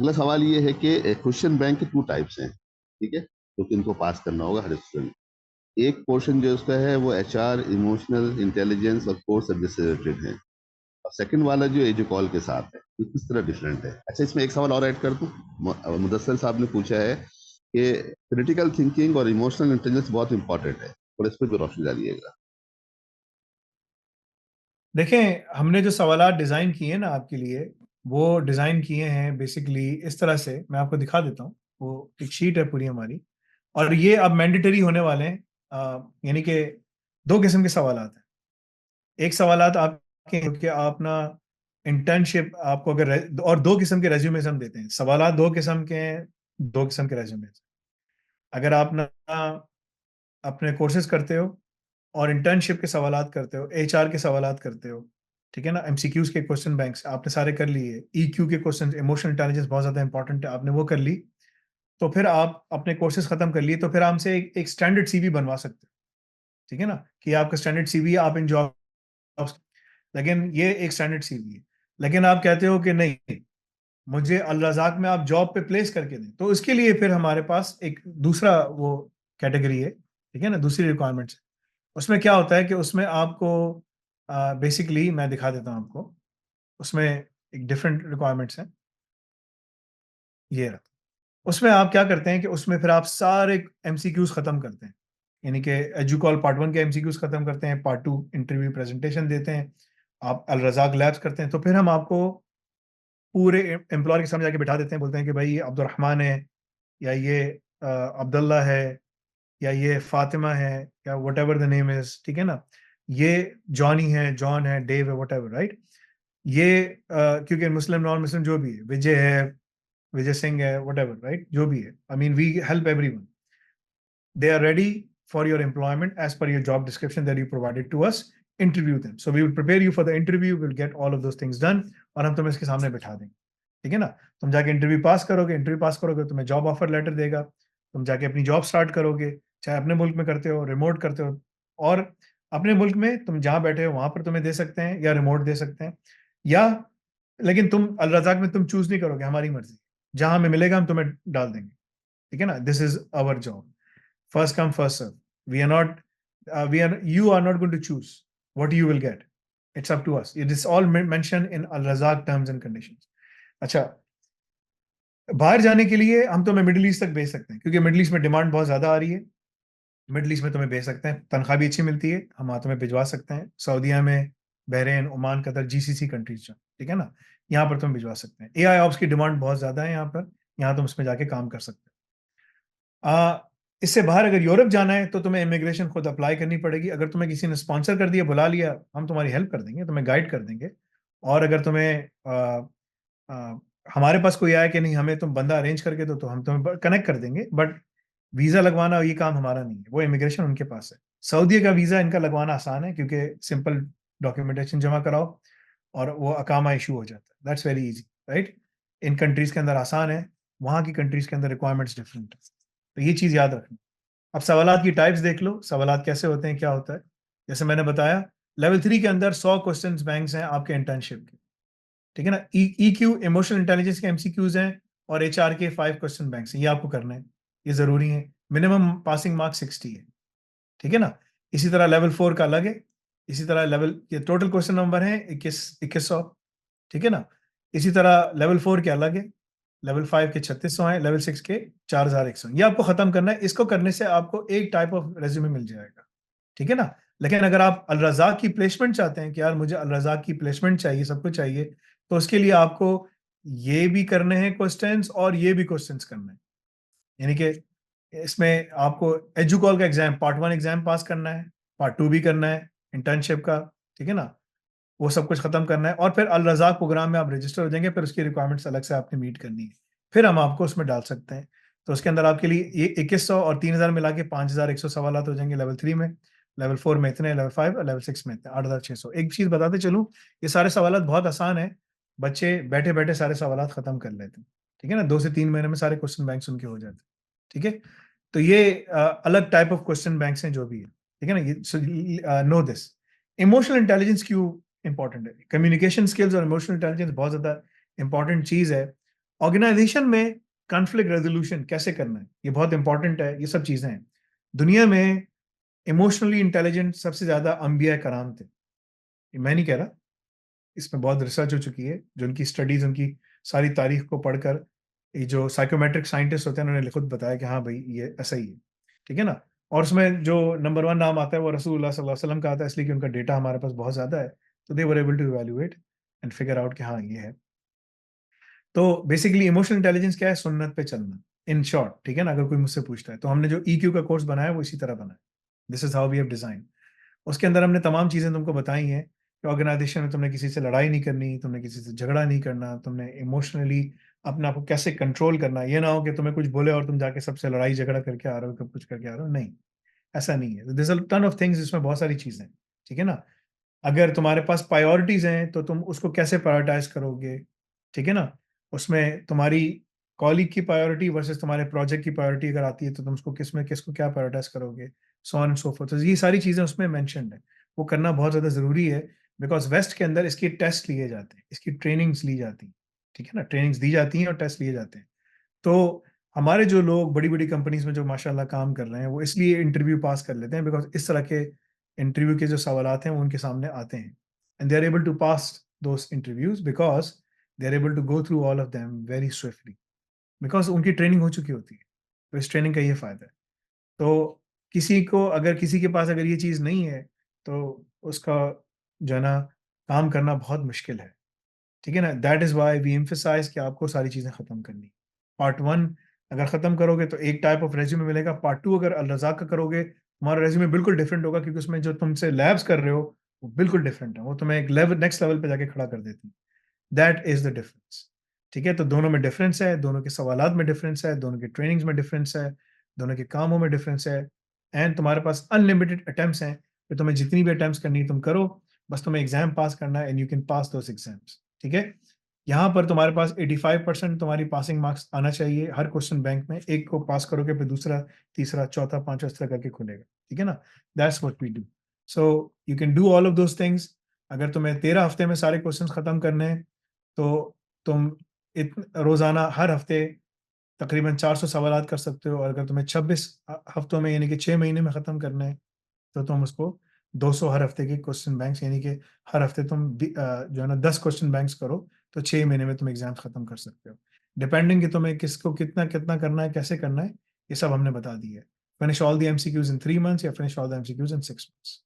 अगला सवाल ये है कि क्वेश्चन बैंक के 2 टाइप्स हैं, ठीक है? तो इनको पास करना होगा हर स्टूडेंट। एक पोर्शन जो उसका है वो एचआर, इमोशनल इंटेलिजेंस और कोर सब्जेक्ट से रिलेटेड है। और सेकंड वाला जो एजुकॉल के साथ है, ये किस तरह डिफरेंट है? अच्छा, इसमें एक सवाल और ऐड कर दूं। मुदस्सिर साहब ने पूछा है कि क्रिटिकल थिंकिंग और इमोशनल इंटेलिजेंस बहुत इंपॉर्टेंट है, और इस पर भी रोशनी डालिएगा। देखें, हमने जो सवालात डिज़ाइन किए हैं ना आपके लिए, वो डिज़ाइन किए हैं बेसिकली इस तरह से। मैं आपको दिखा देता हूँ। वो एक शीट है पूरी हमारी, और ये अब मैंडेटरी होने वाले हैं। यानी कि दो किस्म के सवालात हैं। एक सवालात आपके हैं कि आप ना इंटर्नशिप आपको अगर और दो किस्म के रेज्यूमेज हम देते हैं। सवालात दो किस्म के हैं, दो किस्म के रेज्यूमेज। अगर आप ना अपने कोर्सेज करते हो और इंटर्नशिप के सवालात करते हो, एचआर के सवालात करते हो, ठीक है ना, एमसीक्यूज के क्वेश्चन बैंक्स आपने सारे कर लिए, ईक्यू के क्वेश्चन, इमोशनल इंटेलिजेंस बहुत ज्यादा इंपॉर्टेंट है, आपने वो कर ली, तो फिर आप अपने कोर्सेज खत्म कर लिए, तो फिर हमसे एक स्टैंडर्ड सीवी बनवा सकते हो। ठीक है ना, कि आपका स्टैंडर्ड सीवी, आप इन जॉब्स, लेकिन ये एक स्टैंडर्ड सीवी है। लेकिन आप कहते हो कि नहीं, मुझे अल रज़ाक में आप जॉब पे प्लेस करके दें, तो उसके लिए फिर हमारे पास एक दूसरा वो कैटेगरी है, ठीक है ना, दूसरी रिक्वायरमेंट्स। उसमें क्या होता है कि उसमें आपको बेसिकली मैं दिखा देता हूँ आपको। उसमें एक डिफरेंट रिक्वायरमेंट्स हैं। ये रहा। उसमें आप क्या करते हैं कि उसमें फिर आप सारे एमसीक्यूज खत्म करते हैं। यानी कि एजुकॉल पार्ट 1 के एमसीक्यूज खत्म करते हैं, पार्ट 2 इंटरव्यू प्रेजेंटेशन देते हैं, आप अल रज़ाक लैब्स करते हैं, तो फिर हम आपको पूरे एम्प्लॉयर के सामने जाके बिठा देते हैं, बोलते हैं कि भाई ये अब्दुलरहमान है, या ये अब्दुल्ला है, या ये फातिमा है, या what ever the name is, ठीक है ना, ये जॉनी है, जॉन है, डेव है, वट एवर, राइट। ये क्योंकि मुस्लिम नॉन मुस्लिम जो भी है, विजय है, विजय सिंह है, वट एवर, राइट, जो भी है, I mean we help everyone. They are ready for your employment as per your job description that you provided to us. Interview them. So we will prepare you for the interview. We'll get all of those things done. और हम तुम्हें इसके सामने बिठा देंगे, ठीक है ना। तुम जाके इंटरव्यू पास करोगे, तुम्हें जॉब ऑफर लेटर देगा, तुम जाके अपनी जॉब स्टार्ट करोगे, चाहे अपने मुल्क में करते हो, रिमोट करते हो। और अपने मुल्क में तुम जहां बैठे हो वहां पर तुम्हें दे सकते हैं, या रिमोट दे सकते हैं, या लेकिन तुम अल रज़ाक में तुम चूज नहीं करोगे, हमारी मर्जी, जहां हमें मिलेगा हम तुम्हें डाल देंगे, ठीक है ना। This is our job, first come first serve. We are not you are not going to choose what you will get. It's up to us. It is all mentioned in Al Razak terms and conditions. अच्छा, बाहर जाने के लिए हम तुम्हें middle east तक भेज सकते हैं, क्योंकि मिडिल ईस्ट में डिमांड बहुत ज्यादा आ रही है। मिडिल ईस्ट में तुम्हें भेज सकते हैं, तनख्वाह भी अच्छी मिलती है, हम वहां तुम्हें भिजवा सकते हैं। सऊदीया में, Bahrain, Oman, Qatar, GCC countries जो, ठीक है ना, यहाँ पर तुम भिजवा सकते हैं। एआई ऑप्स की डिमांड बहुत ज्यादा है यहाँ पर, यहाँ तुम उसमें जाके काम कर सकते हैं। इससे बाहर अगर यूरोप जाना है तो तुम्हें इमिग्रेशन खुद अप्लाई करनी पड़ेगी। अगर तुम्हें किसी ने स्पॉन्सर कर दिया, बुला लिया, हम तुम्हारी हेल्प कर देंगे, तुम्हें गाइड कर देंगे। और अगर तुम्हें आ, हमारे पास कोई आया कि नहीं हमें तुम बंदा अरेंज करके दो, तो हम तुम्हें कनेक्ट कर देंगे। बट वीजा लगवाना ये काम हमारा नहीं है, वो इमिग्रेशन उनके पास है। सऊदी का वीजा इनका लगवाना आसान है, क्योंकि सिंपल डॉक्यूमेंटेशन जमा कराओ और वो अकामा इशू हो जाता है। That's very easy, right. In countries के अंदर आसान है, वहां की कंट्रीज के अंदर रिक्वायरमेंट्स डिफरेंट है। तो ये चीज याद रखना। अब सवालात की टाइप्स देख लो, सवालात कैसे होते हैं, क्या होता है। जैसे मैंने बताया, लेवल 3 के अंदर 100 क्वेश्चन बैंक्स हैं आपके इंटर्नशिप के, ठीक है ना। ईक्यू इमोशनल इंटेलिजेंस के एमसीक्यूज हैं, और एचआर के 5 क्वेश्चन बैंक्स हैं, ये आपको करना है, ये जरूरी है। मिनिमम पासिंग मार्क 60 है, ठीक है ना। इसी तरह लेवल 4 का अलग है। इसी तरह लेवल, ये टोटल क्वेश्चन नंबर है 2100, ठीक है ना। इसी तरह लेवल 4 के अलग है, लेवल 5 के 3600 हैं, लेवल 6 के 4100। ये आपको खत्म करना है। इसको करने से आपको एक टाइप ऑफ रेज्यूमे मिल जाएगा, ठीक है ना। लेकिन अगर आप अल रज़ाक की प्लेसमेंट चाहते हैं कि यार मुझे अल रज़ाक की प्लेसमेंट चाहिए, सब कुछ चाहिए, तो उसके लिए आपको ये भी करने हैं क्वेश्चंस, और ये भी क्वेश्चंस करने हैं। यानी कि इसमें आपको एजुकॉल का एग्जाम, पार्ट 1 एग्जाम पास करना है, पार्ट 2 भी करना है इंटर्नशिप का, ठीक है ना। वो सब कुछ खत्म करना है, और फिर अल रज़ाक प्रोग्राम में आप रजिस्टर हो जाएंगे, फिर उसकी रिक्वायरमेंट्स अलग से आपने मीट करनी है, फिर हम आपको उसमें डाल सकते हैं। तो उसके अंदर आपके लिए ये 2100 और 3000 मिला के 5100 सवाल हो जाएंगे लेवल 3 में। लेवल 4 में इतने, लेवल 5 और लेवल 6 में इतने, 8600। एक चीज बताते चलूं, ये सारे सवाल बहुत आसान है, बच्चे बैठे बैठे सारे सवाल खत्म कर लेते हैं, ठीक है ना। 2 से 3 महीने में सारे क्वेश्चन बैंक उनके हो जाते हैं, ठीक है। तो ये अलग टाइप ऑफ क्वेश्चन बैंक्स हैं जो भी है, ठीक है ना। ये नो दिस। इमोशनल इंटेलिजेंस क्यों इंपॉर्टेंट है? कम्युनिकेशन स्किल्स और इमोशनल इंटेलिजेंस बहुत ज्यादा इंपॉर्टेंट चीज है। ऑर्गेनाइजेशन में कॉन्फ्लिक्ट रेजोल्यूशन कैसे करना है, ये बहुत इंपॉर्टेंट है। ये सब चीजें हैं। दुनिया में इमोशनली इंटेलिजेंट सबसे ज्यादा अंबिया कराम थे। ये मैं नहीं कह रहा, इसमें बहुत रिसर्च हो चुकी है, जो उनकी स्टडीज, उनकी सारी तारीख को पढ़कर ये जो साइकोमेट्रिक साइंटिस्ट होते हैं उन्होंने खुद बताया कि हाँ भाई ये ऐसा ही है। ठीक है ना। और उसमें जो नंबर वन नाम आता है वो रसूलुल्लाह सल्लल्लाहु अलैहि वसल्लम का आता है, इसलिए कि उनका डेटा हमारे पास बहुत ज्यादा है। तो they were able to evaluate and figure out कि हाँ ये है। तो बेसिकली इमोशनल इंटेलिजेंस क्या है? सुन्नत पे चलना, इन शॉर्ट। ठीक है ना। अगर कोई मुझसे पूछता है तो हमने जो ईक्यू का कोर्स बनाया है वो इसी तरह बना है। This is how we have design. उसके अंदर हमने तमाम चीजें तुमको बताई हैं कि ऑर्गेनाइजेशन में तुमने किसी से लड़ाई नहीं करनी, तुमने किसी से झगड़ा नहीं करना, तुमने इमोशनली अपने आप को कैसे कंट्रोल करना। ये ना हो कि तुम्हें कुछ बोले और तुम जाके सबसे लड़ाई झगड़ा करके आ रहे हो, कब कुछ करके आ रहे हो। नहीं, ऐसा नहीं है। This a ton of things, इसमें बहुत सारी चीजें हैं। ठीक है ना। अगर तुम्हारे पास प्रायोरिटीज हैं तो तुम उसको कैसे प्रायोरिटाइज करोगे। ठीक है ना। उसमें तुम्हारी कॉलीग की प्रायोरिटी वर्सेस तुम्हारे प्रोजेक्ट की प्रायोरिटी अगर आती है तो तुम उसको किसको क्या प्रायोरिटाइज करोगे, so on and so fourth. तो ये सारी चीजें उसमें मेंशन्ड है। वो करना बहुत ज्यादा जरूरी है, बिकॉज वेस्ट के अंदर इसके टेस्ट लिए जाते हैं, इसकी ट्रेनिंग्स ली जाती हैं। ठीक है ना। ट्रेनिंग्स दी जाती हैं और टेस्ट लिए जाते हैं। तो हमारे जो लोग बड़ी बड़ी कंपनीज में जो माशाल्लाह काम कर रहे हैं वो इसलिए इंटरव्यू पास कर लेते हैं, बिकॉज इस तरह के इंटरव्यू के जो सवालात हैं वो उनके सामने आते हैं। And they are able to pass those interviews because they are able to go through all of them very swiftly, because उनकी ट्रेनिंग हो चुकी होती है। तो इस ट्रेनिंग का ये फायदा है। तो किसी के पास अगर ये चीज़ नहीं है तो उसका जो है ना काम करना बहुत मुश्किल है। ठीक है ना। That is why we emphasize कि आपको सारी चीजें खत्म करनी। पार्ट वन अगर खत्म करोगे तो एक टाइप ऑफ रेज्यूमे मिलेगा। पार्ट टू अगर अल रज़ाक का करोगे तुम्हारा रेज्यूमे बिल्कुल डिफरेंट होगा, क्योंकि उसमें जो तुमसे लैब्स कर रहे हो वो बिल्कुल डिफरेंट है। वो तुम्हें एक लेवल नेक्स्ट लेवल पे जाके खड़ा कर देती है। That is the difference. ठीक है। तो दोनों में डिफरेंस है, दोनों के सवालात में डिफरेंस है, दोनों के ट्रेनिंग्स में डिफरेंस है, दोनों के कामों में डिफरेंस है। एंड तुम्हारे पास अनलिमिटेड अटेम्प्ट्स हैं, तो तुम्हें जितनी भी अटेम्प्ट्स करनी है तुम करो। बस तुम्हें एग्जाम पास करना है and you can pass those exams. ठीक है। यहाँ पर तुम्हारे पास 85% तुम्हारी पासिंग मार्क्स आना चाहिए हर क्वेश्चन बैंक में। एक को पास करोगे फिर दूसरा, तीसरा, चौथा, पांचवा इस तरह करके खुलेगा। ठीक है ना। That's what we do. So you can do all of those things. अगर तुम्हें 13 हफ्ते में सारे क्वेश्चन खत्म करने हैं तो तुम रोजाना हर हफ्ते तकरीबन 400 सवालात कर सकते हो। और अगर तुम्हें 26 हफ्तों में यानी कि 6 महीने में खत्म करना है तो तुम उसको 200 हर हफ्ते के क्वेश्चन बैंक्स, यानी कि हर हफ्ते तुम जो है ना 10 क्वेश्चन बैंक्स करो तो 6 महीने में तुम एग्जाम खत्म कर सकते हो। डिपेंडिंग कि तुम्हें किसको कितना कितना करना है, कैसे करना है, ये सब हमने बता दिया है। Finish all the MCQs in 3 months या finish all the MCQs in 6 months.